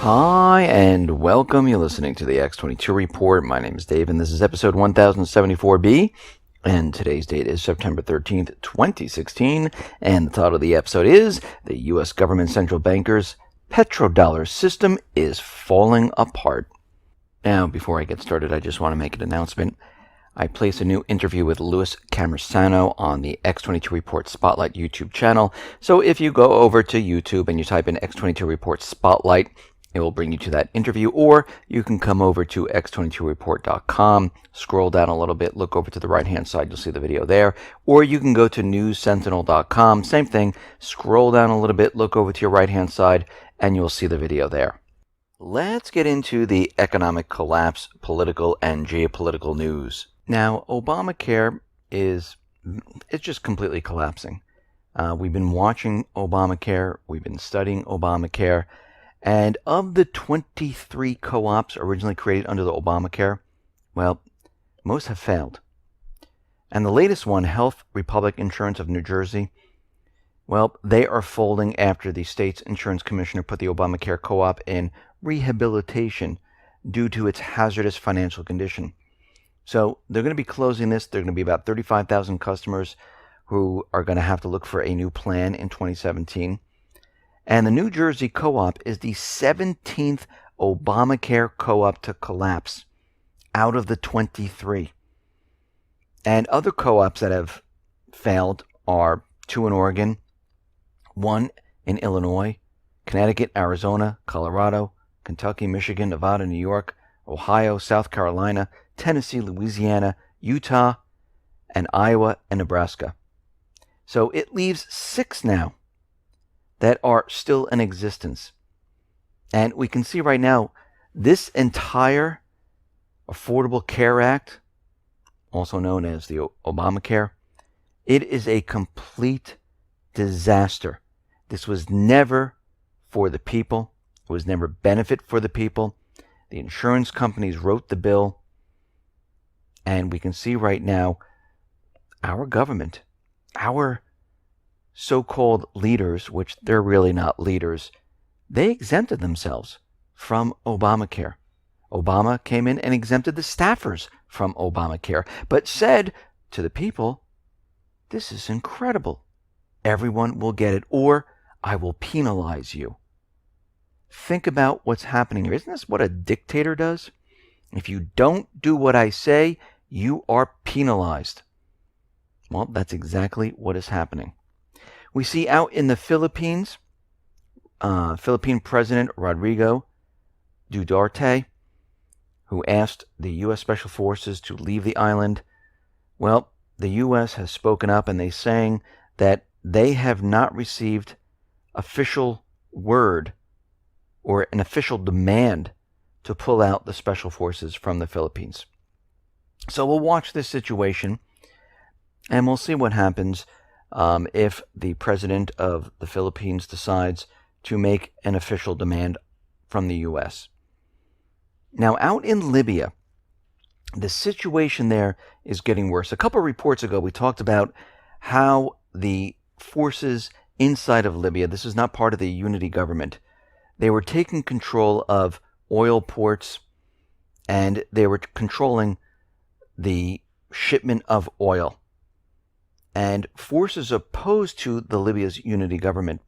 Hi, and welcome. You're listening to the X22 Report. My name is Dave, and this is episode 1074B. And today's date is September 13th, 2016. And the title of the episode is The U.S. Government Central Bankers' Petrodollar System is Falling Apart. Now, before I get started, I just want to make an announcement. I placed a new interview with Louis Camersano on the X22 Report Spotlight YouTube channel. So if you go over to YouTube and you type in X22 Report Spotlight, it will bring you to that interview, or you can come over to x22report.com, scroll down a little bit, look over to the right-hand side, you'll see the video there, or you can go to newssentinel.com, same thing, scroll down a little bit, look over to your right-hand side, and you'll see the video there. Let's get into the economic collapse, political and geopolitical news. Now, Obamacare it's just completely collapsing. We've been watching Obamacare, we've been studying Obamacare, and of the 23 co-ops originally created under the Obamacare, well, most have failed. And the latest one, Health Republic Insurance of New Jersey, well, they are folding after the state's insurance commissioner put the Obamacare co-op in rehabilitation due to its hazardous financial condition. So they're going to be closing this. There are going to be about 35,000 customers who are going to have to look for a new plan in 2017. And the New Jersey co-op is the 17th Obamacare co-op to collapse out of the 23. And other co-ops that have failed are 2 in Oregon, 1 in Illinois, Connecticut, Arizona, Colorado, Kentucky, Michigan, Nevada, New York, Ohio, South Carolina, Tennessee, Louisiana, Utah, and Iowa and Nebraska. So it leaves 6 now that are still in existence. And we can see right now, this entire Affordable Care Act, also known as the Obamacare, it is a complete disaster. This was never for the people. It was never benefit for the people. The insurance companies wrote the bill. And we can see right now, our government, our so-called leaders, which they're really not leaders, they exempted themselves from Obamacare. Obama came in and exempted the staffers from Obamacare, but said to the people, this is incredible. Everyone will get it, or I will penalize you. Think about what's happening here. Isn't this what a dictator does? If you don't do what I say, you are penalized. Well, that's exactly what is happening. We see out in the Philippines, Philippine President Rodrigo Duterte, who asked the U.S. Special Forces to leave the island. Well, the U.S. has spoken up, and they're saying that they have not received official word or an official demand to pull out the Special Forces from the Philippines. So we'll watch this situation, and we'll see what happens if the president of the Philippines decides to make an official demand from the U.S. Now, out in Libya, the situation there is getting worse. A couple of reports ago, we talked about how the forces inside of Libya, this is not part of the unity government, they were taking control of oil ports, and they were controlling the shipment of oil. And forces opposed to the Libya's unity government,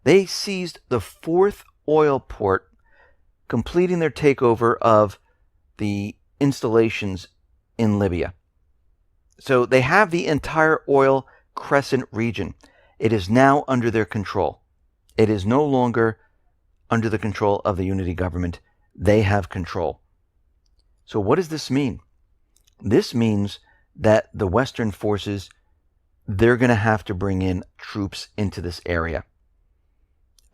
they seized the 4th oil port, completing their takeover of the installations in Libya. So they have the entire oil crescent region. It is now under their control. It is no longer under the control of the unity government. They have control. So what does this mean? This means that the Western forces, they're going to have to bring in troops into this area.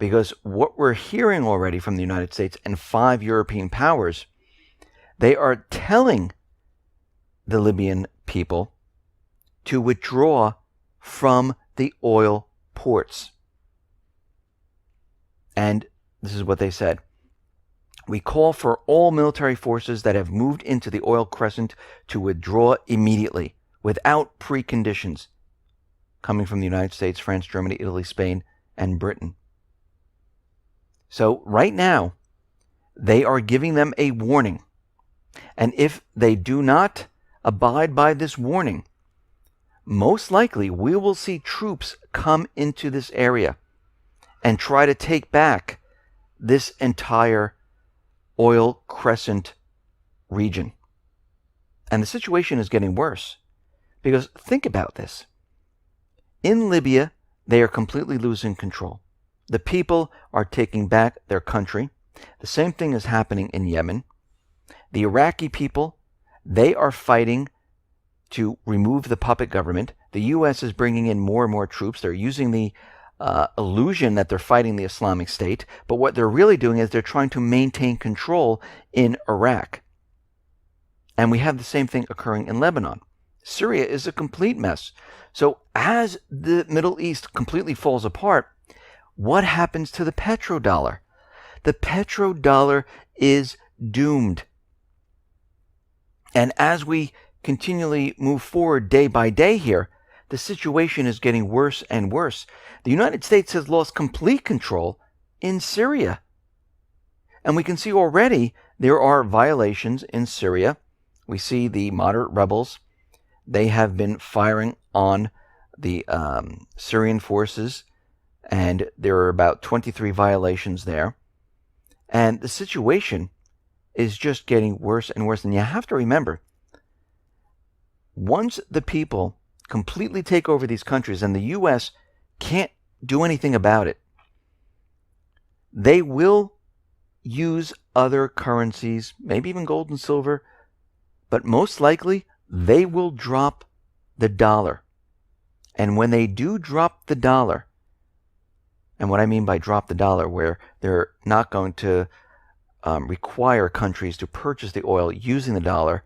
Because what we're hearing already from the United States and 5 European powers, they are telling the Libyan people to withdraw from the oil ports. And this is what they said. We call for all military forces that have moved into the oil crescent to withdraw immediately, without preconditions, coming from the United States, France, Germany, Italy, Spain, and Britain. So right now, they are giving them a warning. And if they do not abide by this warning, most likely we will see troops come into this area and try to take back this entire oil crescent region. And the situation is getting worse. Because think about this. In Libya, they are completely losing control. The people are taking back their country. The same thing is happening in Yemen. The Iraqi people, they are fighting to remove the puppet government. The U.S. is bringing in more and more troops. They're using the illusion that they're fighting the Islamic State, but what they're really doing is they're trying to maintain control in Iraq. And we have the same thing occurring in Lebanon. Syria is a complete mess. So as the Middle East completely falls apart, what happens to the petrodollar? The petrodollar is doomed. And as we continually move forward day by day here, the situation is getting worse and worse. The United States has lost complete control in Syria. And we can see already there are violations in Syria. We see the moderate rebels. They have been firing on the Syrian forces, and there are about 23 violations there. And the situation is just getting worse and worse. And you have to remember, once the people completely take over these countries and the U.S. can't do anything about it, they will use other currencies, maybe even gold and silver, but most likely they will drop the dollar. And when they do drop the dollar, and what I mean by drop the dollar, where they're not going to require countries to purchase the oil using the dollar,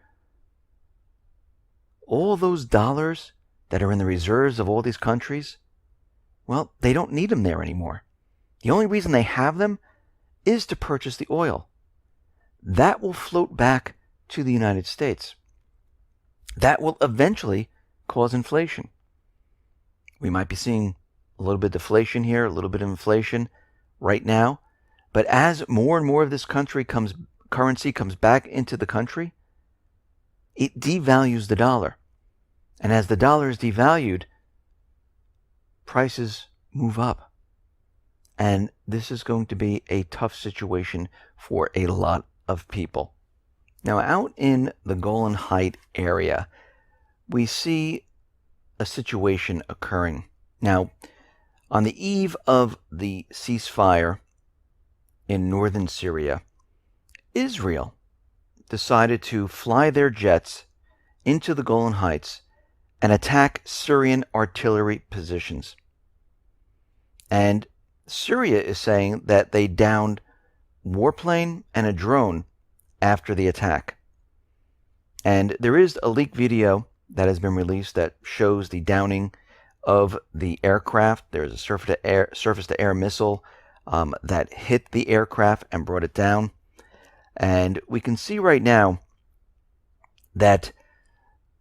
all those dollars that are in the reserves of all these countries, well, they don't need them there anymore. The only reason they have them is to purchase the oil. That will float back to the United States. That will eventually cause inflation. We might be seeing a little bit of deflation here, a little bit of inflation right now. But as more and more of this currency comes back into the country, it devalues the dollar. And as the dollar is devalued, prices move up. And this is going to be a tough situation for a lot of people. Now, out in the Golan Heights area, we see a situation occurring. Now, on the eve of the ceasefire in northern Syria, Israel decided to fly their jets into the Golan Heights and attack Syrian artillery positions. And Syria is saying that they downed a warplane and a drone after the attack. And there is a leaked video that has been released that shows the downing of the aircraft. There is a surface-to-air missile that hit the aircraft and brought it down. And we can see right now that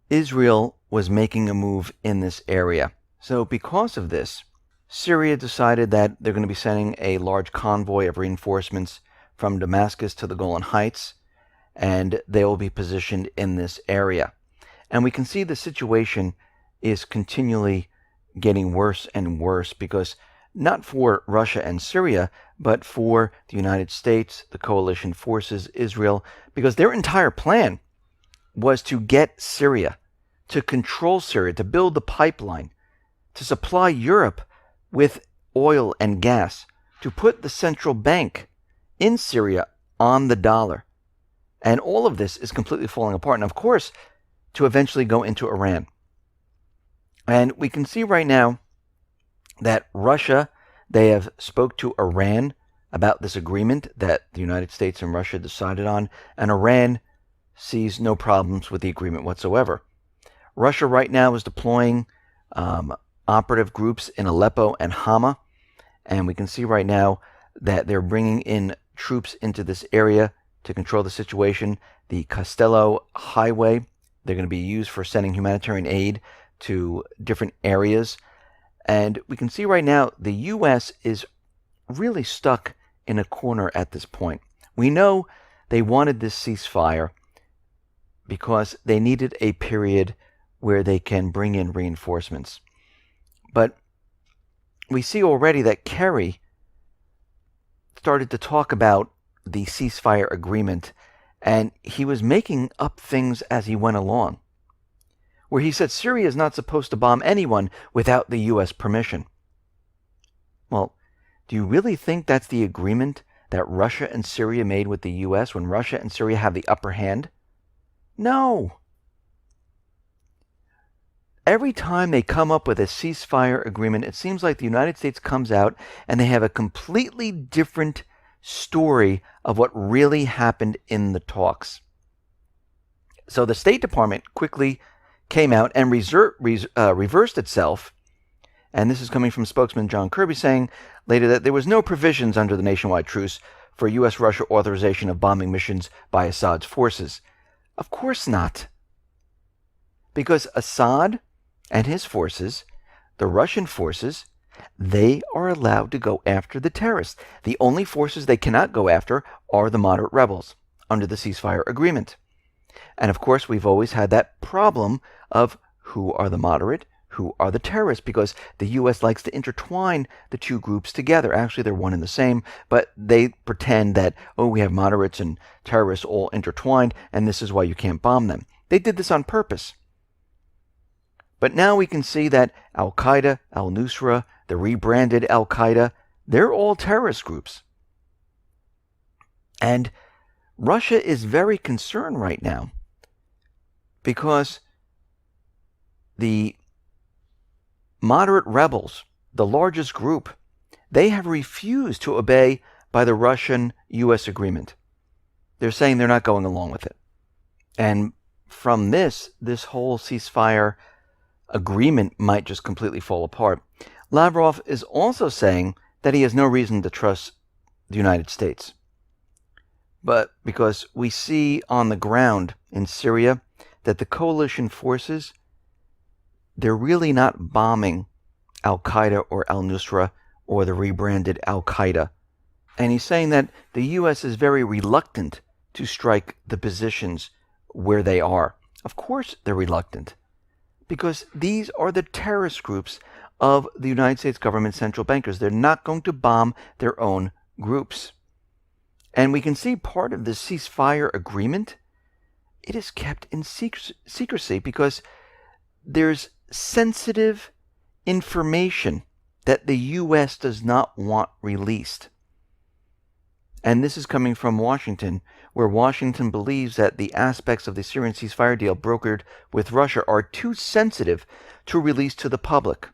Israel was making a move in this area. So because of this, Syria decided that they're going to be sending a large convoy of reinforcements from Damascus to the Golan Heights, and they will be positioned in this area. And we can see the situation is continually getting worse and worse, because not for Russia and Syria, but for the United States, the coalition forces, Israel, because their entire plan was to get Syria, to control Syria, to build the pipeline, to supply Europe with oil and gas, to put the central bank in Syria on the dollar. And all of this is completely falling apart. And of course, to eventually go into Iran. And we can see right now that Russia, they have spoke to Iran about this agreement that the United States and Russia decided on, and Iran sees no problems with the agreement whatsoever. Russia right now is deploying operative groups in Aleppo and Hama, and we can see right now that they're bringing in troops into this area to control the situation. The Castello Highway, they're going to be used for sending humanitarian aid to different areas. And we can see right now the U.S. is really stuck in a corner at this point. We know they wanted this ceasefire because they needed a period where they can bring in reinforcements. But we see already that Kerry started to talk about the ceasefire agreement, and he was making up things as he went along, where he said Syria is not supposed to bomb anyone without the U.S. permission. Well, do you really think that's the agreement that Russia and Syria made with the U.S. when Russia and Syria have the upper hand? No. Every time they come up with a ceasefire agreement, it seems like the United States comes out and they have a completely different story of what really happened in the talks. So the State Department quickly came out and reversed itself, and this is coming from spokesman John Kirby saying later that there was no provisions under the nationwide truce for U.S.-Russia authorization of bombing missions by Assad's forces. Of course not. Because Assad and his forces, the Russian forces, they are allowed to go after the terrorists. The only forces they cannot go after are the moderate rebels under the ceasefire agreement. And of course, we've always had that problem of who are the moderate, who are the terrorists, because the U.S. likes to intertwine the two groups together. Actually, they're one and the same, but they pretend that, oh, we have moderates and terrorists all intertwined, and this is why you can't bomb them. They did this on purpose. But now we can see that Al-Qaeda, al-Nusra, the rebranded Al-Qaeda, they're all terrorist groups. And Russia is very concerned right now because the moderate rebels, the largest group, they have refused to obey by the Russian-U.S. agreement. They're saying they're not going along with it. And from this whole ceasefire agreement might just completely fall apart. Lavrov is also saying that he has no reason to trust the United States. But because we see on the ground in Syria that the coalition forces, they're really not bombing Al-Qaeda or al-Nusra or the rebranded Al-Qaeda. And he's saying that the U.S. is very reluctant to strike the positions where they are. Of course they're reluctant, because these are the terrorist groups of the United States government central bankers. They're not going to bomb their own groups. And we can see part of the ceasefire agreement, it is kept in secrecy because there's sensitive information that the U.S. does not want released. And this is coming from Washington, where Washington believes that the aspects of the Syrian ceasefire deal brokered with Russia are too sensitive to release to the public.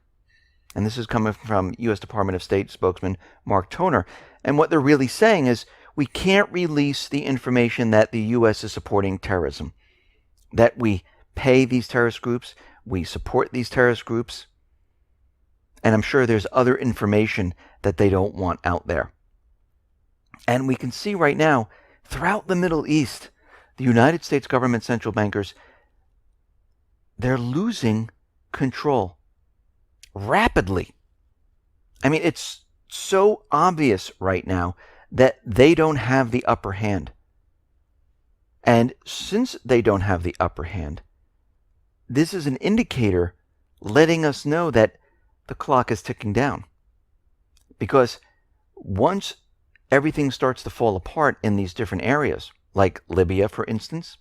And this is coming from U.S. Department of State spokesman Mark Toner. And what they're really saying is, we can't release the information that the U.S. is supporting terrorism, that we pay these terrorist groups, we support these terrorist groups, and I'm sure there's other information that they don't want out there. And we can see right now, throughout the Middle East, the United States government central bankers, they're losing control rapidly. I mean, it's so obvious right now that they don't have the upper hand. And since they don't have the upper hand, this is an indicator letting us know that the clock is ticking down. Because once everything starts to fall apart in these different areas, like Libya, for instance,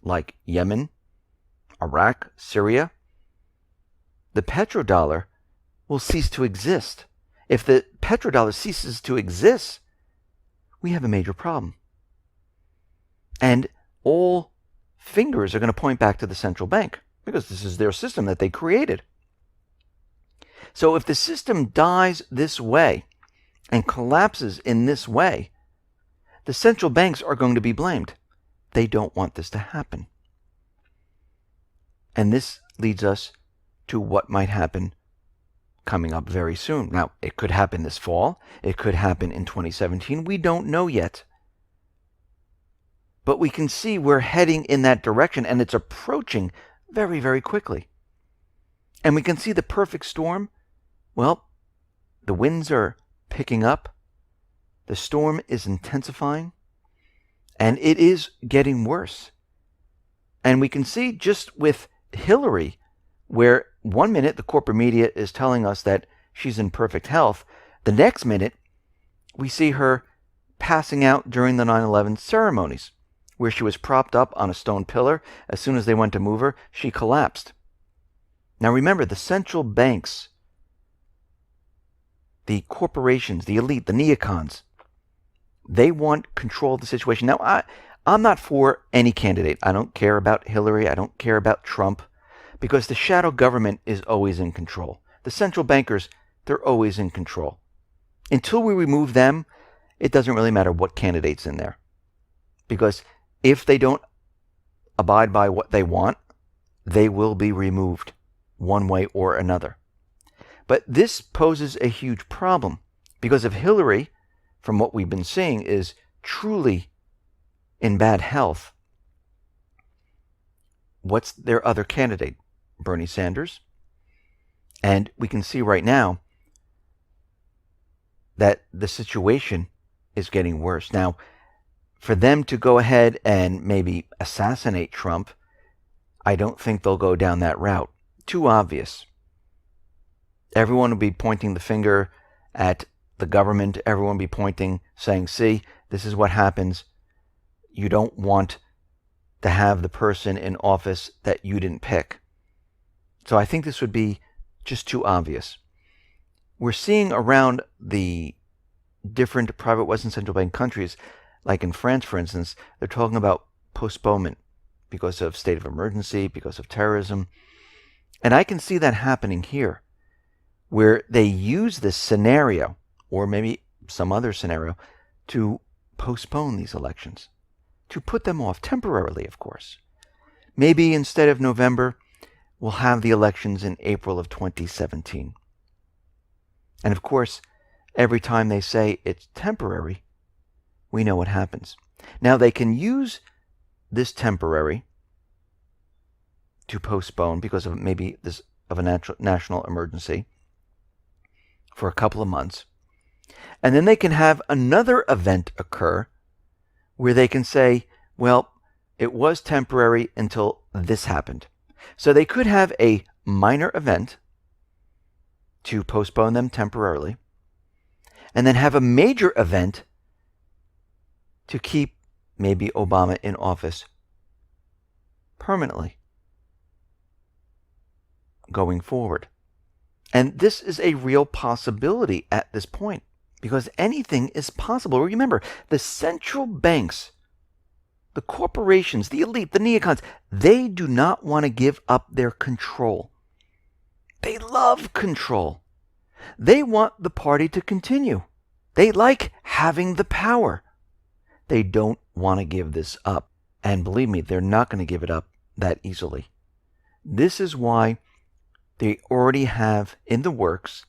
like Yemen, Iraq, Syria, the petrodollar will cease to exist. If the petrodollar ceases to exist, we have a major problem. And all fingers are going to point back to the central bank, because this is their system that they created. So if the system dies this way and collapses in this way, the central banks are going to be blamed. They don't want this to happen. And this leads us to what might happen coming up very soon. Now, it could happen this fall. It could happen in 2017. We don't know yet. But we can see we're heading in that direction, and it's approaching very, very quickly. And we can see the perfect storm. Well, the winds are picking up. The storm is intensifying. And it is getting worse. And we can see just with Hillary, where one minute the corporate media is telling us that she's in perfect health, the next minute we see her passing out during the 9/11 ceremonies, where she was propped up on a stone pillar. As soon as they went to move her, she collapsed. Now remember, the central banks, the corporations, the elite, the neocons, they want control of the situation. Now, I'm not for any candidate. I don't care about Hillary. I don't care about Trump, because the shadow government is always in control. The central bankers, they're always in control. Until we remove them, it doesn't really matter what candidate's in there. Because if they don't abide by what they want, they will be removed one way or another. But this poses a huge problem, because if Hillary, from what we've been seeing, is truly in bad health, what's their other candidate? Bernie Sanders. And we can see right now that the situation is getting worse. Now, for them to go ahead and maybe assassinate Trump, I don't think they'll go down that route. Too obvious. Everyone will be pointing the finger at the government. Everyone will be pointing, saying, see, this is what happens. You don't want to have the person in office that you didn't pick. So I think this would be just too obvious. We're seeing around the different private Western central bank countries, like in France, for instance, they're talking about postponement because of state of emergency, because of terrorism. And I can see that happening here, where they use this scenario, or maybe some other scenario, to postpone these elections, to put them off temporarily, of course. Maybe instead of November, we'll have the elections in April of 2017. And of course, every time they say it's temporary, we know what happens. Now, they can use this temporary to postpone because of maybe this of a national emergency for a couple of months. And then they can have another event occur where they can say, well, it was temporary until this happened. So they could have a minor event to postpone them temporarily, and then have a major event to keep maybe Obama in office permanently going forward. And this is a real possibility at this point, because anything is possible. Remember, the central banks, the corporations, the elite, the neocons, they do not want to give up their control. They love control. They want the party to continue. They like having the power. They don't want to give this up. And believe me, they're not going to give it up that easily. This is why they already have in the works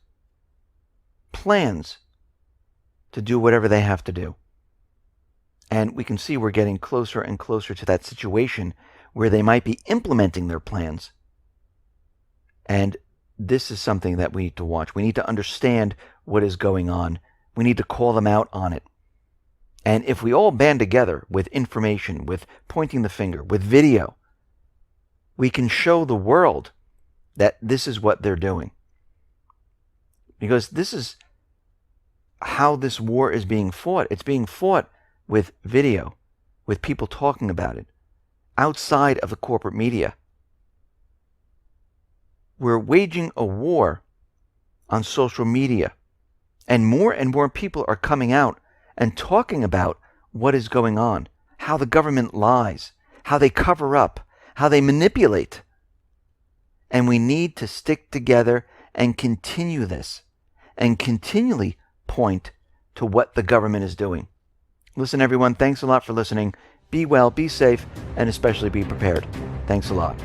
plans to do whatever they have to do. And we can see we're getting closer and closer to that situation where they might be implementing their plans. And this is something that we need to watch. We need to understand what is going on. We need to call them out on it. And if we all band together with information, with pointing the finger, with video, we can show the world that this is what they're doing. Because this is how this war is being fought. It's being fought with video, with people talking about it, outside of the corporate media. We're waging a war on social media, and more people are coming out and talking about what is going on, how the government lies, how they cover up, how they manipulate. And we need to stick together and continue this, and continually point to what the government is doing. Listen, everyone, thanks a lot for listening. Be well, be safe, and especially be prepared. Thanks a lot.